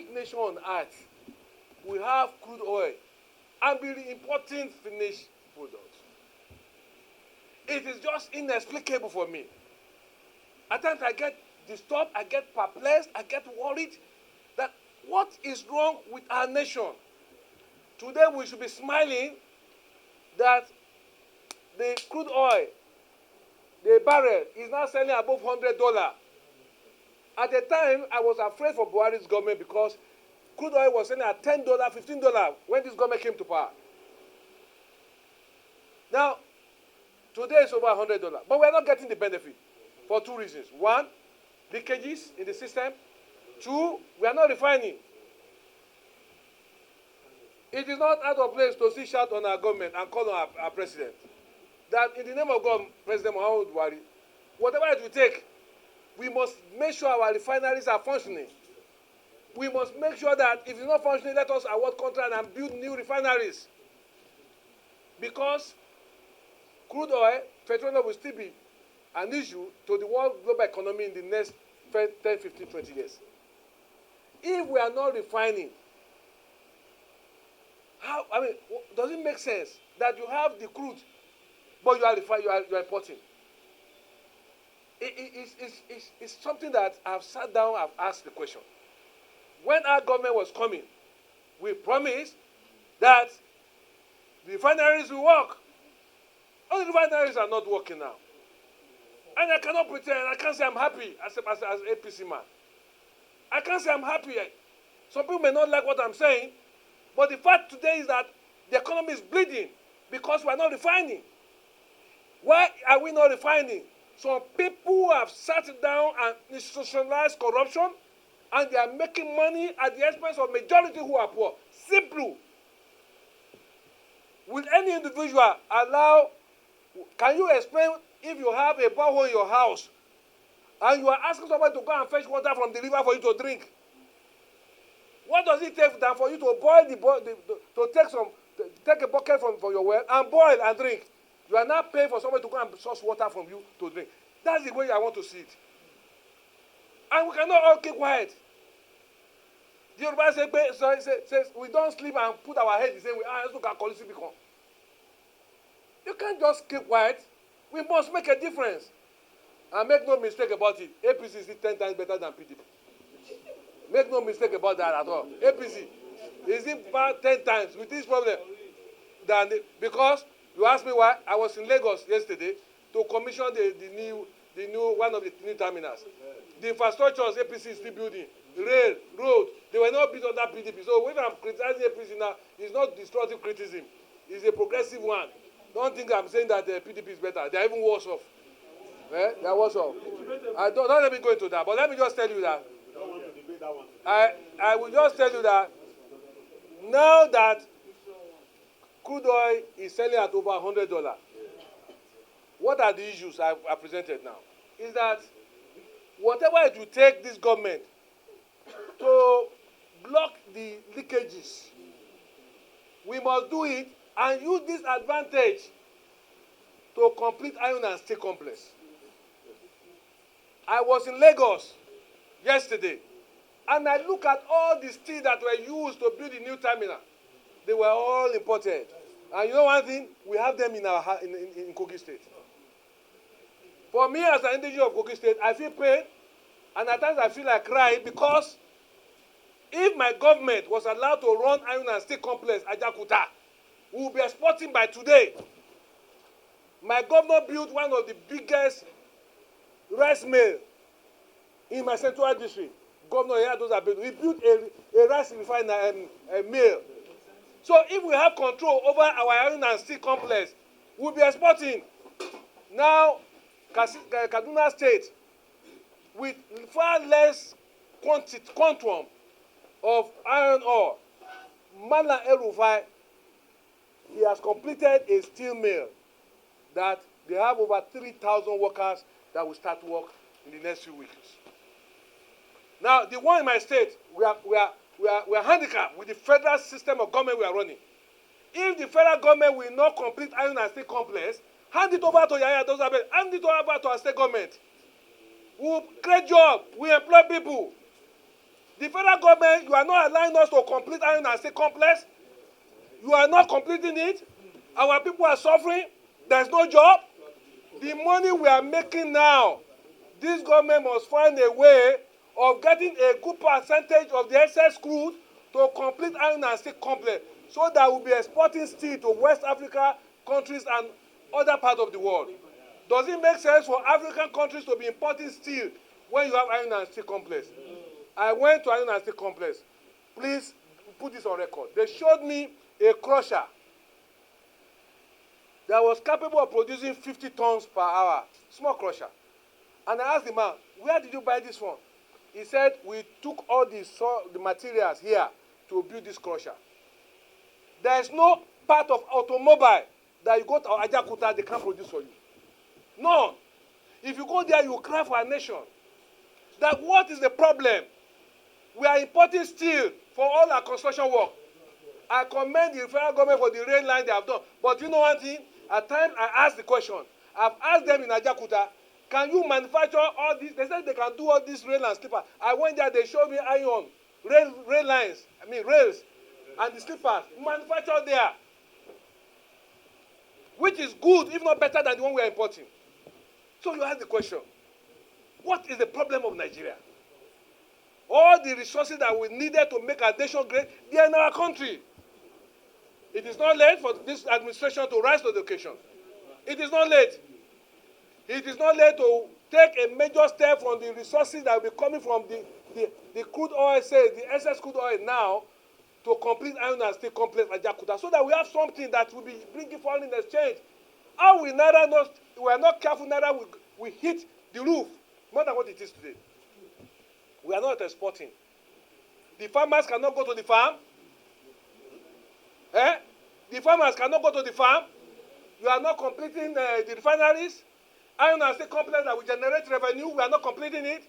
big nation on earth will have crude oil and be importing finished products. It is just inexplicable for me. At times I get disturbed, I get perplexed, I get worried that what is wrong with our nation? Today we should be smiling that the crude oil, the barrel, is now selling above $100. At the time, I was afraid for Buhari's government because crude oil was selling at $10, $15 when this government came to power. Now, today it's over $100, but we're not getting the benefit for two reasons. One, leakages in the system. Two, we are not refining. It is not out of place to see shout on our government and call on our president that in the name of God, President Muhammadu Buhari, whatever it will take, we must make sure our refineries are functioning. We must make sure that if it's not functioning, let us award contract and build new refineries. Because crude oil, petroleum will still be an issue to the world global economy in the next 10, 15, 20 years. If we are not refining, how, I mean, does it make sense that you have the crude, but you are importing? It's something that I've sat down, I've asked the question. When our government was coming, we promised that the refineries will work. All the refineries are not working now. And I cannot pretend, I can't say I'm happy as APC man. I can't say I'm happy. Some people may not like what I'm saying, but the fact today is that the economy is bleeding because we are not refining. Why are we not refining? Some people have sat down and institutionalized corruption, and they are making money at the expense of majority who are poor. Simple. Will any individual allow, can you explain if you have a borehole in your house and you are asking somebody to go and fetch water from the river for you to drink? What does it take than for you to boil take a bucket from your well and boil and drink? You are not paying for somebody to go and source water from you to drink. That's the way I want to see it. And we cannot all keep quiet. The Yoruba says we don't sleep and put our head the same way. Let's look at policy become. You can't just keep quiet. We must make a difference. And make no mistake about it. APC is 10 times better than PDP. Make no mistake about that at all. APC is it bad 10 times with this problem? Because you asked me why I was in Lagos yesterday to commission the new one of the new terminals. The infrastructures APC is still building, rail, road, they were not built under PDP. So when I'm criticizing APC now, it's not destructive criticism. It's a progressive one. Don't think I'm saying that the PDP is better. They're even worse off. They are worse off. Don't let me go into that, but let me just tell you that. I will just tell you that now that crude oil is selling at over $100, what are the issues I presented now? Is that whatever it will take this government to block the leakages, we must do it and use this advantage to complete iron and steel complex. I was in Lagos yesterday, and I look at all the steel that were used to build the new terminal. They were all imported. And you know one thing? We have them in Kogi State. For me as an individual of Kogi State, I feel pain, and at times I feel like crying because if my government was allowed to run iron and steel complex, Ajaokuta, we will be exporting by today. My governor built one of the biggest rice mill in my central district. Governor Ajaokuta, he built a rice refinery mill. So if we have control over our iron and steel complex, we'll be exporting. Now, Kaduna State, with far less quantum of iron ore, Malam El-Rufai, he has completed a steel mill that they have over 3,000 workers that will start work in the next few weeks. Now, the one in my state, we are handicapped with the federal system of government we are running. If the federal government will not complete iron and steel complex, hand it over to Yaya Dozabe, hand it over to our state government. We will create jobs, we employ people. The federal government, you are not allowing us to complete iron and steel complex. You are not completing it. Our people are suffering. There's no job. The money we are making now, this government must find a way of getting a good percentage of the excess crude to complete iron and steel complex, so that we'll be exporting steel to West Africa countries and other parts of the world. Does it make sense for African countries to be importing steel when you have iron and steel complex? I went to iron and steel complex. Please put this on record. They showed me a crusher that was capable of producing 50 tons per hour, small crusher. And I asked the man, where did you buy this one? He said, we took all the materials here to build this crusher. There is no part of automobile that you go to Ajaokuta, they can't produce for you. None. If you go there, you cry for a nation. That what is the problem? We are importing steel for all our construction work. I commend the federal government for the rail line they have done. But you know one thing? At times I ask the question. I've asked them in Ajaokuta, can you manufacture all this? They said they can do all this rail and slipper. I went there, they showed me iron, rail lines, rails, and the slippers manufactured there. Which is good, if not better than the one we are importing. So you ask the question, what is the problem of Nigeria? All the resources that we needed to make our nation great, they are in our country. It is not late for this administration to rise to the occasion. It is not late. It is not late to take a major step from the resources that will be coming from the crude oil, say the excess crude oil now, to complete iron and steel complex at Ajaokuta, so that we have something that will be bringing foreign exchange. How we are not careful, neither we hit the roof more than what it is today. We are not exporting. The farmers cannot go to the farm. The farmers cannot go to the farm. You are not completing the refineries. Iron and steel complex that will generate revenue, we are not completing it.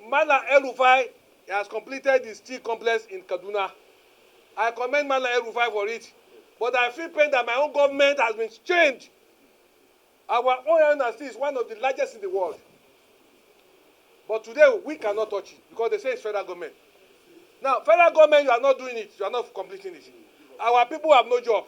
Mala El-Rufai has completed the steel complex in Kaduna. I commend Mala El-Rufai for it. But I feel pain that my own government has been changed. Our own iron and steel is one of the largest in the world. But today, we cannot touch it because they say it's federal government. Now, federal government, you are not doing it. You are not completing it. Our people have no job.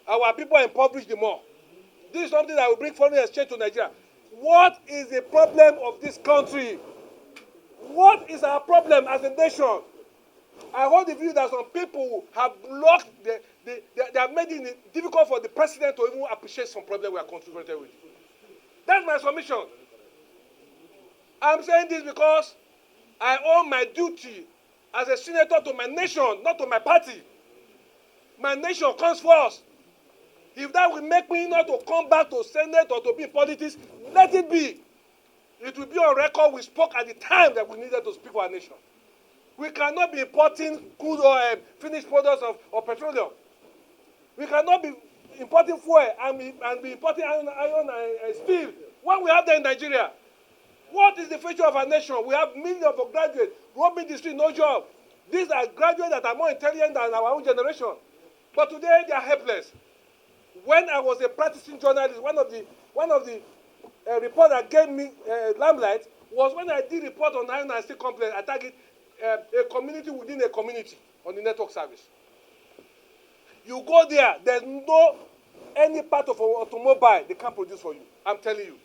Our people are impoverished the more. This is something that will bring foreign exchange to Nigeria. What is the problem of this country? What is our problem as a nation? I hold the view that some people have blocked, they have made it difficult for the president to even appreciate some problem we are confronted with. That's my submission. I'm saying this because I owe my duty as a senator to my nation, not to my party. My nation comes first. If that will make me not to come back to Senate or to be in politics, let it be. It will be on record we spoke at the time that we needed to speak for our nation. We cannot be importing crude oil, finished products of petroleum. We cannot be importing fuel and be importing iron and steel when we have them in Nigeria. What is the future of our nation? We have millions of graduates roaming the street, no job. These are graduates that are more intelligent than our own generation. But today they are helpless. When I was a practicing journalist, one of the reports that gave me limelight was when I did report on iron and steel complex. I target a community within a community on the network service. You go there, there's no any part of an automobile they can't produce for you. I'm telling you.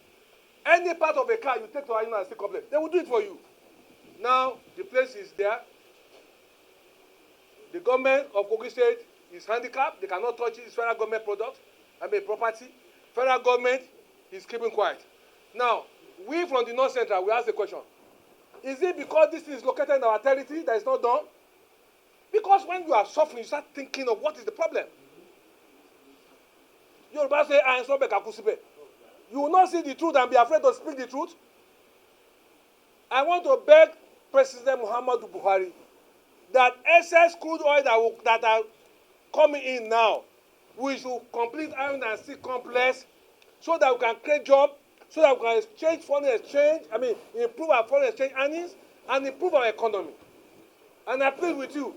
Any part of a car you take to iron and steel complex, they will do it for you. Now the place is there. The government of Kogi State is handicapped. They cannot touch it. It's federal government product. Property. Federal government is keeping quiet. Now, we from the North Central, we ask the question. Is it because this is located in our territory that is not done? Because when you are suffering, you start thinking of what is the problem. Yoruba say, you will not see the truth and be afraid to speak the truth. I want to beg President Muhammadu Buhari that excess crude oil that are coming in now, we should complete iron and steel complex so that we can create jobs, so that we can improve our foreign exchange earnings and improve our economy. And I plead with you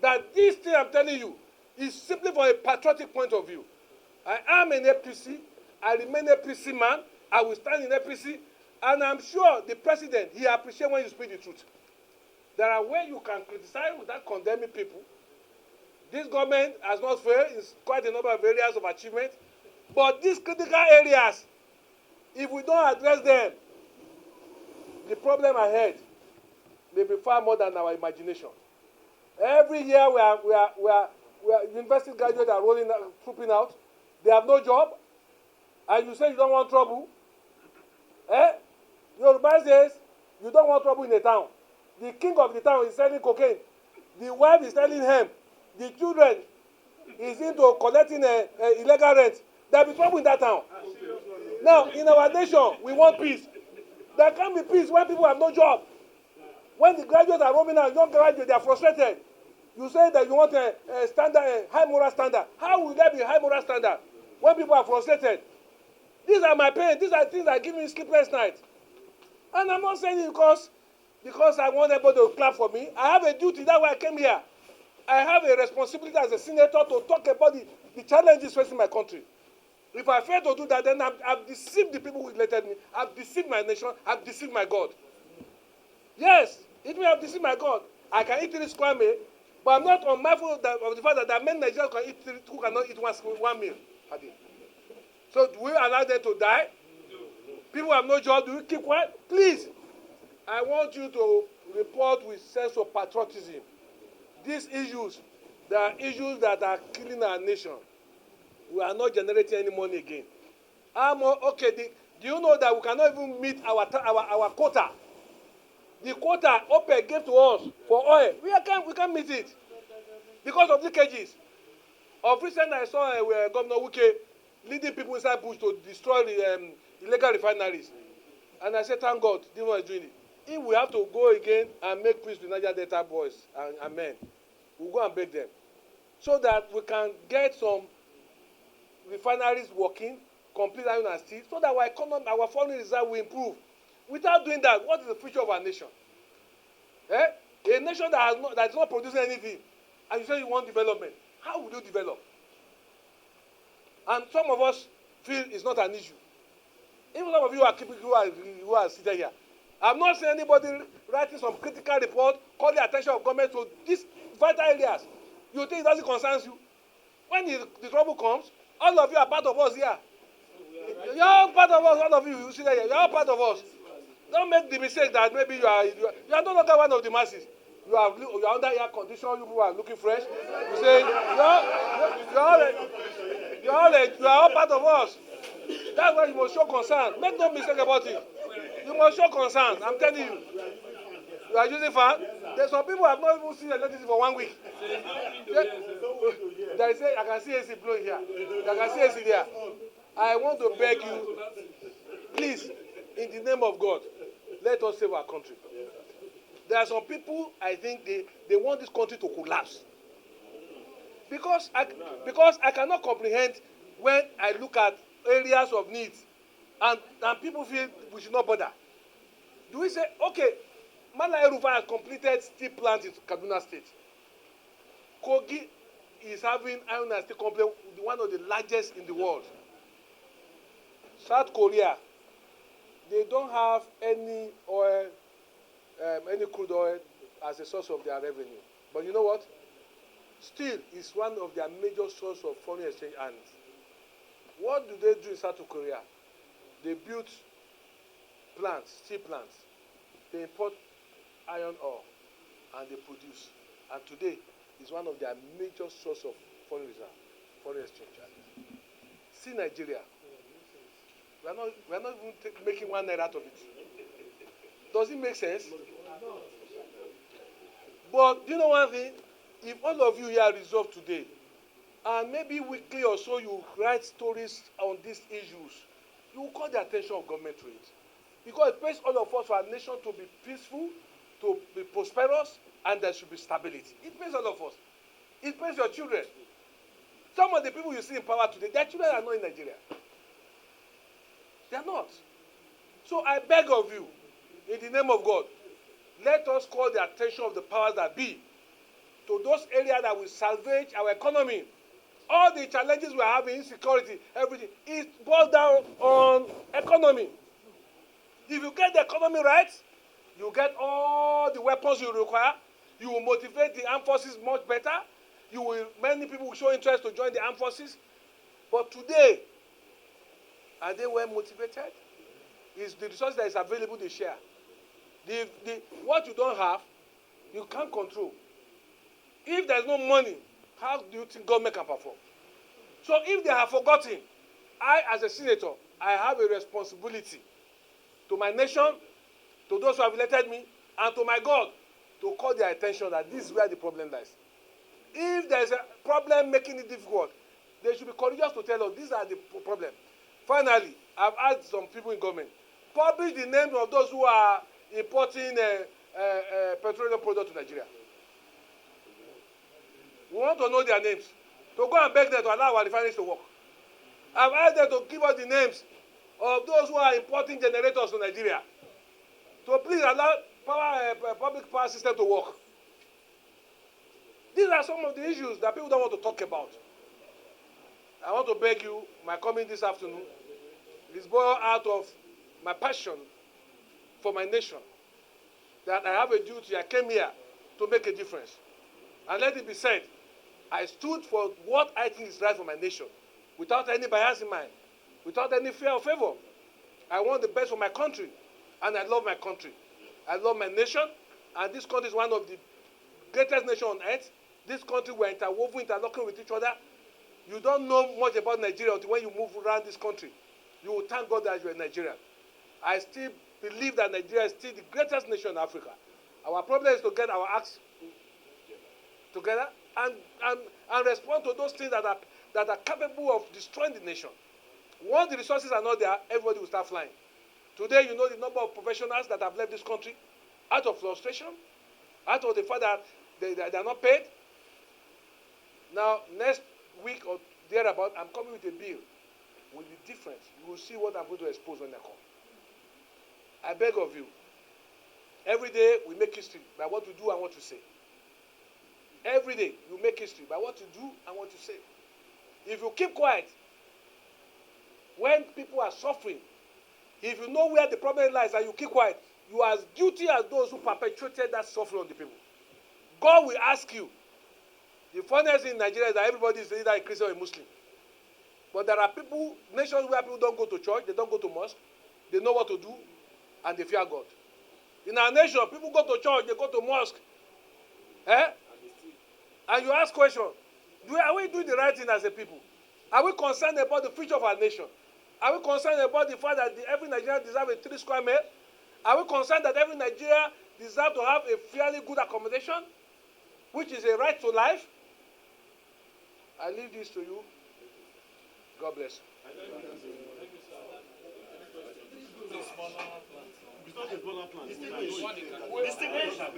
that this thing I'm telling you is simply from a patriotic point of view. I am an APC, I remain an APC man, I will stand in APC, and I'm sure the president, he appreciates when you speak the truth. There are ways you can criticize without condemning people. This government has not failed in quite a number of areas of achievement. But these critical areas, if we don't address them, the problem ahead may be far more than our imagination. Every year university graduates are trooping out. They have no job, and you say you don't want trouble. Yoruba says you don't want trouble in the town. The king of the town is selling cocaine. The wife is selling hemp. The children is into collecting illegal rent. There will be trouble in that town. Now, in our nation, we want peace. There can't be peace when people have no job. When the graduates are roaming out, young graduates, they are frustrated. You say that you want a high moral standard. How will there be high moral standard when people are frustrated? These are my pain. These are things that give me sleepless nights. And I'm not saying it because I want everybody to clap for me. I have a duty. That's why I came here. I have a responsibility as a senator to talk about the challenges facing my country. If I fail to do that, then I've deceived the people who elected me. I've deceived my nation. I've deceived my God. Yes, it may have deceived my God. I can eat 3 square meal, but I'm not unmindful of the fact that there are many Nigerians who cannot eat one meal a day. So do we allow them to die? People have no job. Do we keep quiet? Please, I want you to report with sense of patriotism. These issues, there are issues that are killing our nation. We are not generating any money again. Do you know that we cannot even meet our quota? The quota OPEC gave to us for oil, we can't meet it because of leakages. Of recent, I saw Governor Wike leading people inside bush to destroy the illegal refineries. And I said, thank God, this one is doing it. If we have to go again and make peace with Niger Delta boys and men, we'll go and beg them. So that we can get some refineries working, complete iron and steel, so that our economy, our foreign reserve will improve. Without doing that, what is the future of our nation? A nation that is not producing anything, and you say you want development. How will you develop? And some of us feel it's not an issue. Even some of you who are seated here. I'm not saying anybody writing some critical report, call the attention of government to these vital areas. You think it doesn't concern you? When the trouble comes, all of you are part of us here. You're all part of us, all of you sit here. You're all part of us. Don't make the mistake that maybe you are no longer one of the masses. You are under air condition. You are looking fresh. You say you are all part of us. That's why you must show concern. Make no mistake about it. You must show concern. I'm telling you. You are using fan. There's some people who have not even seen electricity for 1 week. They say I can see AC blowing here. I can see AC there. I want to beg you, please, in the name of God, let us save our country. There are some people, I think, they want this country to collapse. Because I cannot comprehend when I look at areas of needs and people feel we should not bother. Do we say, okay, Malai Rufa has completed steel plant in Kaduna State. Kogi is having iron and steel complex, one of the largest in the world. South Korea, they don't have any oil, any crude oil as a source of their revenue. But you know what? Steel is one of their major sources of foreign exchange earnings. What do they do in South Korea? They build plants, steel plants. They import iron ore and they produce. And today is one of their major sources of foreign reserve, foreign exchange earnings. See Nigeria. We are not even making 1 naira out of it. Does it make sense? But do you know one thing? If all of you here resolve today, and maybe weekly or so you write stories on these issues, you will call the attention of government to it. Because it pays all of us for our nation to be peaceful, to be prosperous, and there should be stability. It pays all of us. It pays your children. Some of the people you see in power today, their children are not in Nigeria. They are not. So I beg of you, in the name of God, let us call the attention of the powers that be to those areas that will salvage our economy. All the challenges we are having, insecurity, everything, it boils down on economy. If you get the economy right, You get all the weapons you require. You will motivate the armed forces much better. Many people will show interest to join the armed forces. But today, are they well motivated? Is the resource that is available they share? What you don't have, you can't control. If there's no money, how do you think government can perform? So if they have forgotten, I, as a senator, I have a responsibility to my nation, to those who have elected me, and to my God, to call their attention that this is where the problem lies. If there's a problem making it difficult, they should be courageous to tell us these are the problems. Finally, I've asked some people in government, publish the names of those who are importing petroleum products to Nigeria. We want to know their names. To go and beg them to allow our refineries to work. I've asked them to give us the names of those who are importing generators to Nigeria. So please allow public power system to work. These are some of the issues that people don't want to talk about. I want to beg you, my coming this afternoon is born out of my passion for my nation, that I have a duty. I came here to make a difference. And let it be said, I stood for what I think is right for my nation, without any bias in mind, without any fear or favor. I want the best for my country, and I love my country. I love my nation, and this country is one of the greatest nations on earth. This country, we're interwoven, interlocking with each other. You don't know much about Nigeria until when you move around this country. You will thank God that you're a Nigerian. I still believe that Nigeria is still the greatest nation in Africa. Our problem is to get our acts together and respond to those things that are capable of destroying the nation. Once the resources are not there, everybody will start flying. Today, you know the number of professionals that have left this country out of frustration, out of the fact that they are not paid. Now, next week or thereabout, I'm coming with a bill. It will be different. You will see what I'm going to expose when I come. I beg of you, every day we make history by what we do and what we say. Every day you make history by what you do and what you say. If you keep quiet, when people are suffering, if you know where the problem lies and you keep quiet, you are as guilty as those who perpetrated that suffering on the people. God will ask you. The funniest thing in Nigeria is that everybody is either a Christian or a Muslim. But there are people, nations where people don't go to church, they don't go to mosque, they know what to do, and they fear God. In our nation, people go to church, they go to mosque. And you ask questions. Are we doing the right thing as a people? Are we concerned about the future of our nation? Are we concerned about the fact that every Nigerian deserves a 3 square meal? Are we concerned that every Nigerian deserves to have a fairly good accommodation, which is a right to life? I leave this to you. God bless you.